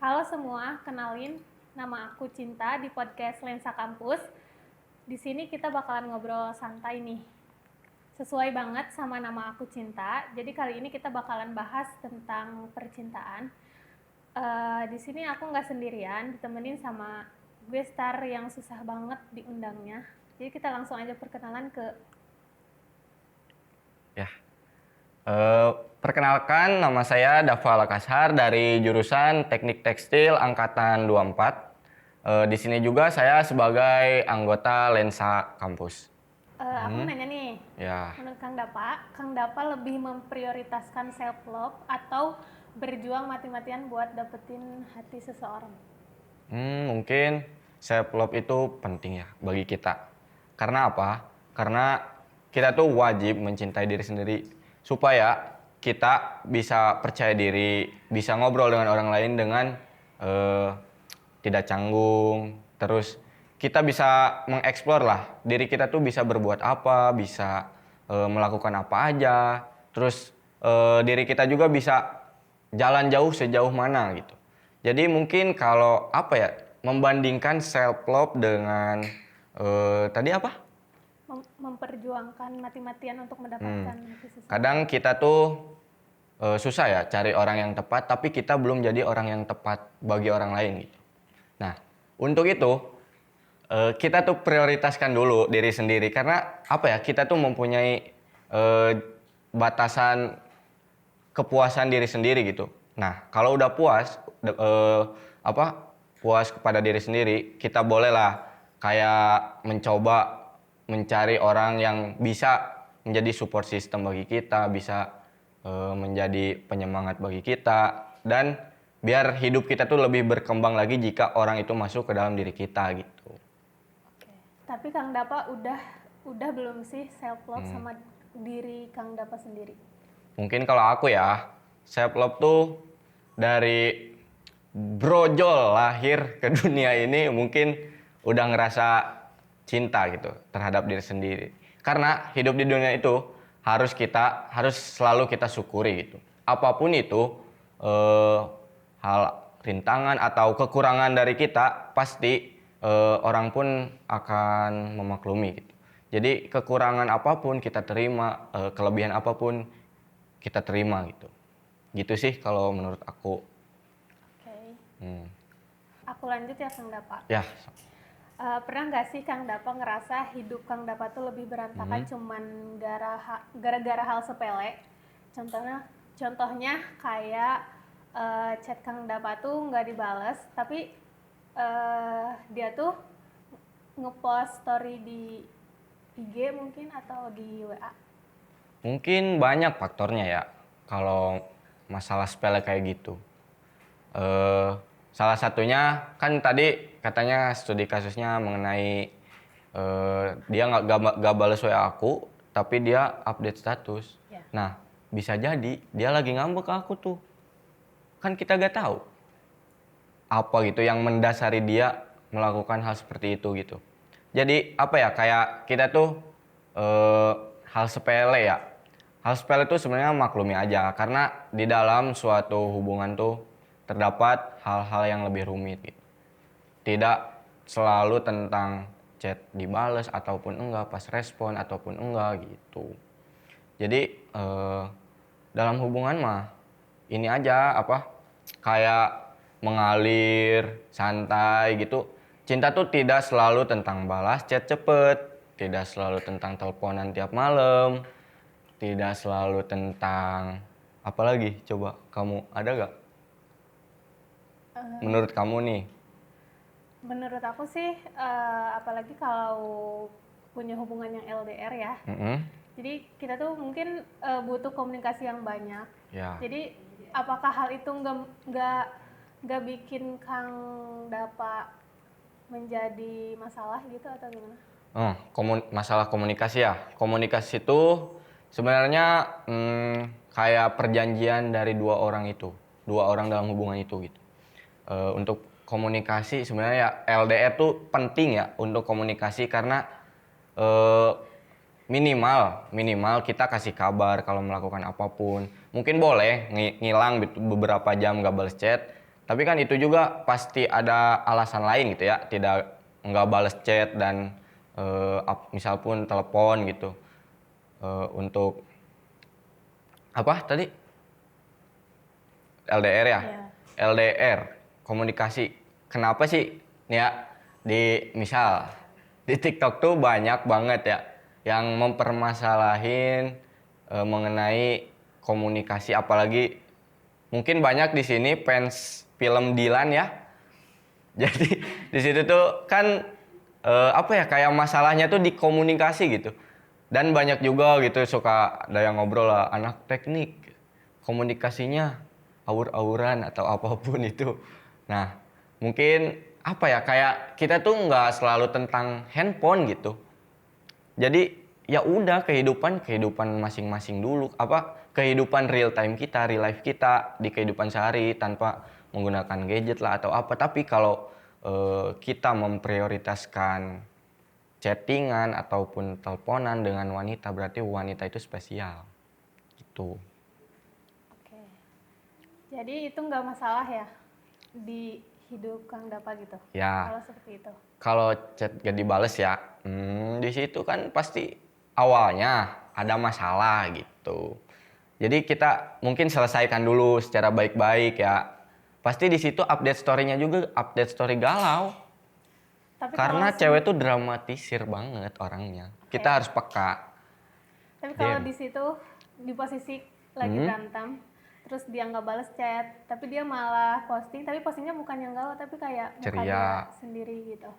Halo semua, kenalin nama aku Cinta di podcast Lensa Kampus. Di sini kita bakalan ngobrol santai nih. Sesuai banget sama nama aku Cinta. Jadi kali ini kita bakalan bahas tentang percintaan. Di sini aku nggak sendirian, ditemenin sama gue star yang susah banget diundangnya. Jadi kita langsung aja perkenalan ke. Ya, perkenalkan nama saya Dava Lakashar dari jurusan Teknik Tekstil Angkatan 24. Di sini juga saya sebagai anggota Lensa Kampus. Aku nanya nih, Ya, menurut Kang Dapa lebih memprioritaskan self love atau berjuang mati-matian buat dapetin hati seseorang? mungkin self love itu penting ya bagi kita. Karena apa? Karena kita tuh wajib mencintai diri sendiri supaya kita bisa percaya diri, bisa ngobrol dengan orang lain dengan eh, tidak canggung. Terus kita bisa mengeksplor lah diri kita tuh bisa berbuat apa, bisa melakukan apa aja. Terus diri kita juga bisa jalan jauh sejauh mana gitu. Jadi mungkin kalau apa ya, membandingkan self love dengan tadi apa? Memperjuangkan mati-matian untuk mendapatkan hati seseorang. Kadang kita tuh susah ya cari orang yang tepat, tapi kita belum jadi orang yang tepat bagi orang lain gitu. Nah, untuk itu kita tuh prioritaskan dulu diri sendiri karena apa ya, kita tuh mempunyai batasan kepuasan diri sendiri gitu. Nah, kalau udah puas puas kepada diri sendiri, kita bolehlah kayak mencoba mencari orang yang bisa menjadi support system bagi kita, bisa menjadi penyemangat bagi kita, dan biar hidup kita tuh lebih berkembang lagi jika orang itu masuk ke dalam diri kita gitu. Oke. Tapi Kang Dapa udah belum sih self love sama diri Kang Dapa sendiri? Mungkin kalau aku ya, self love tuh dari brojol lahir ke dunia ini mungkin udah ngerasa cinta gitu terhadap diri sendiri. Karena hidup di dunia itu harus selalu kita syukuri gitu. Apapun itu hal rintangan atau kekurangan dari kita pasti orang pun akan memaklumi gitu. Jadi kekurangan apapun kita terima, kelebihan apapun kita terima gitu. Gitu sih kalau menurut aku. Oke. Aku lanjut ya Kang Dapa. Ya, Pernah nggak sih Kang Dapa ngerasa hidup Kang Dapa tuh lebih berantakan cuman gara-gara hal sepele? Contohnya kayak chat Kang Dapa tuh nggak dibales, tapi dia tuh ngepost story di IG mungkin atau di WA. mungkin banyak faktornya ya kalau masalah sepele kayak gitu. Eh, Salah satunya kan tadi katanya studi kasusnya mengenai dia nggak balas WA aku, tapi dia update status. Ya. Nah, bisa jadi dia lagi ngambek ke aku tuh. Kan kita gak tahu apa gitu yang mendasari dia melakukan hal seperti itu gitu. Jadi apa ya, kayak kita tuh eh, hal sepele ya. Hal sepele itu sebenarnya maklumi aja karena di dalam suatu hubungan tuh terdapat hal-hal yang lebih rumit gitu. Tidak selalu tentang chat dibales ataupun enggak, pas respon ataupun enggak gitu. Jadi dalam hubungan mah ini aja apa, kayak mengalir santai gitu. Cinta tuh tidak selalu tentang balas chat cepet, tidak selalu tentang teleponan tiap malam, tidak selalu tentang apa lagi, coba kamu ada gak menurut kamu nih? Menurut aku sih, apalagi kalau punya hubungan yang LDR ya. Jadi kita tuh mungkin butuh komunikasi yang banyak. Ya. Jadi apakah hal itu nggak bikin Kang Dapa menjadi masalah gitu atau gimana? Masalah komunikasi ya. Komunikasi itu sebenarnya kayak perjanjian dari dua orang dalam hubungan itu gitu. Untuk komunikasi sebenarnya ya LDR tuh penting ya untuk komunikasi karena minimal kita kasih kabar kalau melakukan apapun. Mungkin boleh ngilang beberapa jam gak balas chat, Tapi kan itu juga pasti ada alasan lain gitu ya, nggak balas chat dan misal pun telepon gitu. Untuk apa tadi? LDR ya? Iya. LDR, komunikasi. Kenapa sih nih ya misal di TikTok tuh banyak banget ya yang mempermasalahin mengenai komunikasi, apalagi mungkin banyak di sini fans film Dilan ya. Jadi di situ tuh kan apa ya, kayak masalahnya tuh di komunikasi gitu. Dan banyak juga gitu suka ada yang ngobrol lah, anak teknik komunikasinya awur-awuran atau apapun itu. Nah, mungkin apa ya, kayak kita tuh nggak selalu tentang handphone gitu. Jadi ya udah, kehidupan masing-masing dulu, apa kehidupan real time kita, real life kita di kehidupan sehari tanpa menggunakan gadget lah atau apa. Tapi kalau kita memprioritaskan chattingan ataupun teleponan dengan wanita, berarti wanita itu spesial gitu. Oke. Jadi itu nggak masalah ya di hidup Kang Dapa gitu. Ya, Kalau seperti itu. kalau chat gak dibales ya, di situ kan pasti awalnya ada masalah gitu. Jadi kita mungkin selesaikan dulu secara baik-baik ya. Pasti di situ update story-nya juga update story galau. Tapi Karena kalau cewek tuh dramatisir banget orangnya. Kita harus peka. Tapi kalau Damn. di situ di posisi lagi berantem, terus dia nggak balas chat, tapi dia malah posting, tapi postingnya bukan yang galau, tapi kayak muka Ceria. dia sendiri gitu.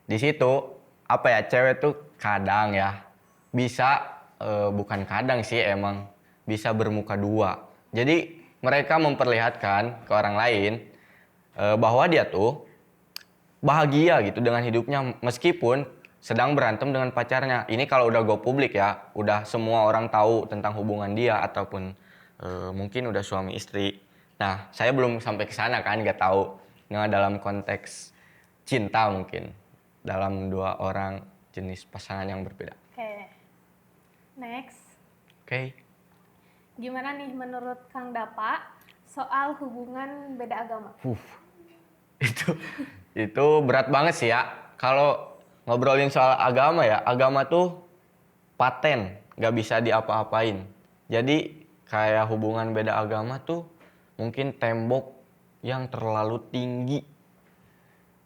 Di situ apa ya, cewek tuh kadang ya bisa bukan kadang sih, emang bisa bermuka dua. Jadi mereka memperlihatkan ke orang lain bahwa dia tuh bahagia gitu dengan hidupnya meskipun sedang berantem dengan pacarnya. Ini kalau udah go publik ya, udah semua orang tahu tentang hubungan dia ataupun mungkin udah suami istri. Nah, saya belum sampai ke sana kan, nggak tahu. Nah, dalam konteks cinta mungkin dalam dua orang jenis pasangan yang berbeda. Oke. Next. Oke. Gimana nih menurut Kang Dapa soal hubungan beda agama? itu itu berat banget sih ya. Kalau ngobrolin soal agama ya, agama tuh paten, nggak bisa diapa-apain. Jadi kayak hubungan beda agama tuh mungkin tembok yang terlalu tinggi.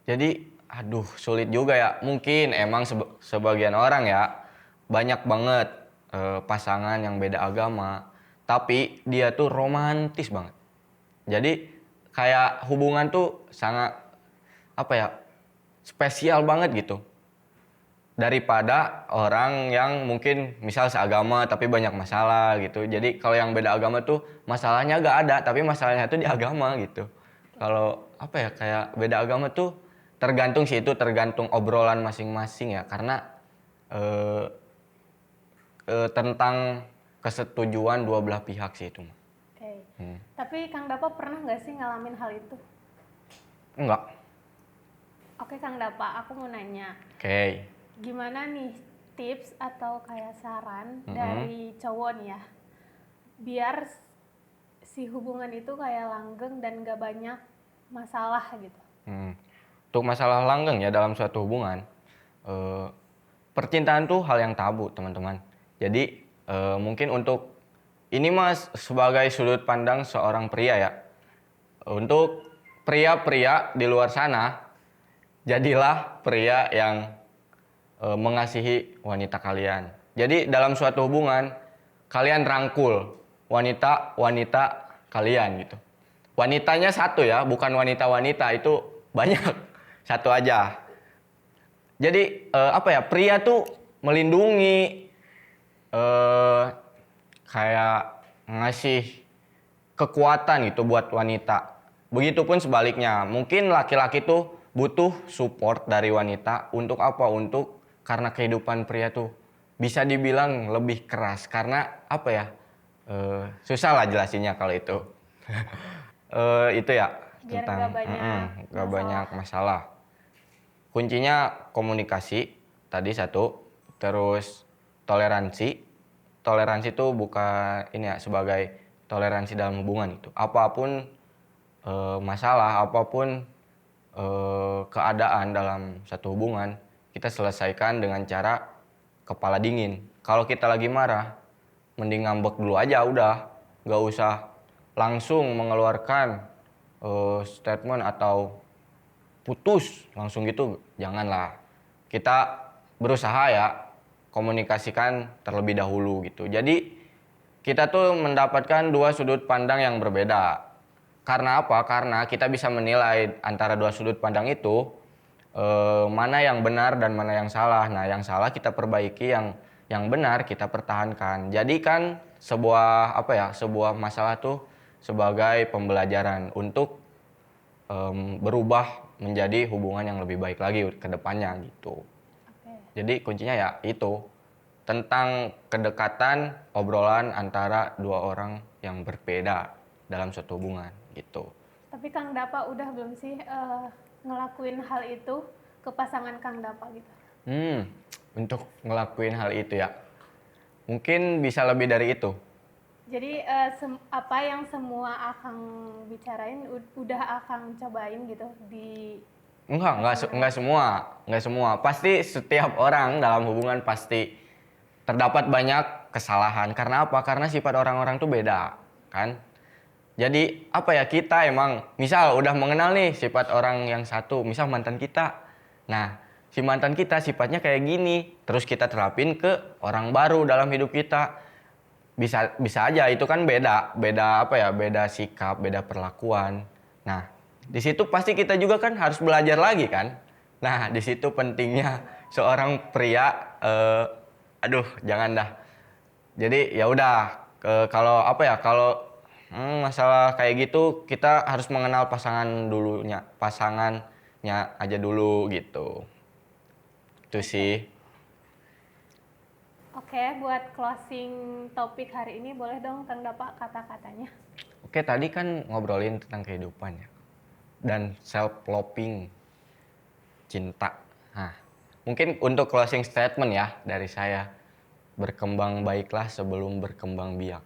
Jadi aduh, sulit juga ya. Mungkin emang sebagian orang ya banyak banget pasangan yang beda agama, tapi dia tuh romantis banget. Jadi kayak hubungan tuh sangat apa ya, spesial banget gitu. Daripada orang yang mungkin misal seagama tapi banyak masalah gitu. Jadi kalau yang beda agama tuh masalahnya gak ada, tapi masalahnya tuh di agama gitu. Kalau apa ya, kayak beda agama tuh tergantung sih, itu tergantung obrolan masing-masing ya. Karena tentang kesetujuan dua belah pihak sih itu. Oke. Tapi Kang Dapa pernah nggak sih ngalamin hal itu? Enggak. Oke Kang Dapa, aku mau nanya. Oke. Gimana nih tips atau kayak saran dari cowok nih ya, biar si hubungan itu kayak langgeng dan gak banyak masalah gitu? Untuk masalah langgeng ya dalam suatu hubungan, percintaan tuh hal yang tabu teman-teman. Jadi mungkin untuk ini mas sebagai sudut pandang seorang pria ya, untuk pria-pria di luar sana, jadilah pria yang mengasihi wanita kalian. Jadi dalam suatu hubungan kalian rangkul wanita-wanita kalian gitu. Wanitanya satu ya, bukan wanita-wanita, itu banyak. Satu aja. Jadi apa ya, pria tuh melindungi, kayak ngasih kekuatan gitu buat wanita. Begitupun sebaliknya, mungkin laki-laki tuh butuh support dari wanita untuk apa? Untuk karena kehidupan pria tuh bisa dibilang lebih keras karena apa ya? Susah lah jelasinnya kalau itu. Itu ya Biar tentang gak banyak masalah. Kuncinya komunikasi tadi satu, terus toleransi. Toleransi itu bukan ini ya sebagai toleransi dalam hubungan itu. Apapun masalah apapun keadaan dalam satu hubungan, kita selesaikan dengan cara kepala dingin. Kalau kita lagi marah, mending ngambek dulu aja udah, nggak usah langsung mengeluarkan statement atau putus langsung gitu, janganlah. Kita berusaha ya komunikasikan terlebih dahulu gitu. Jadi kita tuh mendapatkan dua sudut pandang yang berbeda. Karena apa? Karena kita bisa menilai antara dua sudut pandang itu mana yang benar dan mana yang salah. Nah, yang salah kita perbaiki, yang benar kita pertahankan. Jadi kan sebuah apa ya? Sebuah masalah tuh sebagai pembelajaran untuk berubah menjadi hubungan yang lebih baik lagi ke depannya gitu. Oke. Jadi kuncinya ya itu tentang kedekatan obrolan antara dua orang yang berbeda dalam suatu hubungan gitu. Tapi Kang Dapa udah belum sih ngelakuin hal itu ke pasangan Kang Dapa gitu? Untuk ngelakuin hal itu ya, mungkin bisa lebih dari itu. Jadi apa yang semua Akang bicarain udah Akang cobain gitu di Enggak semua. Pasti setiap orang dalam hubungan pasti terdapat banyak kesalahan. Karena apa? Karena sifat orang-orang tuh beda, kan? Jadi apa ya, kita emang misal udah mengenal nih sifat orang yang satu, misal mantan kita. Nah, si mantan kita sifatnya kayak gini, terus kita terapin ke orang baru dalam hidup kita. Bisa aja itu kan beda apa ya, beda sikap, beda perlakuan. Nah, di situ pasti kita juga kan harus belajar lagi kan. Nah, di situ pentingnya seorang pria jangan dah. Jadi ya udah, kalau apa ya, kalau masalah kayak gitu kita harus mengenal pasangannya aja dulu gitu. Itu sih. Oke, buat closing topik hari ini boleh dong Kang Dapa kata-katanya. Oke, tadi kan ngobrolin tentang kehidupan ya. Dan self-loving, cinta. Nah, mungkin untuk closing statement ya dari saya. Berkembang baiklah sebelum berkembang biak.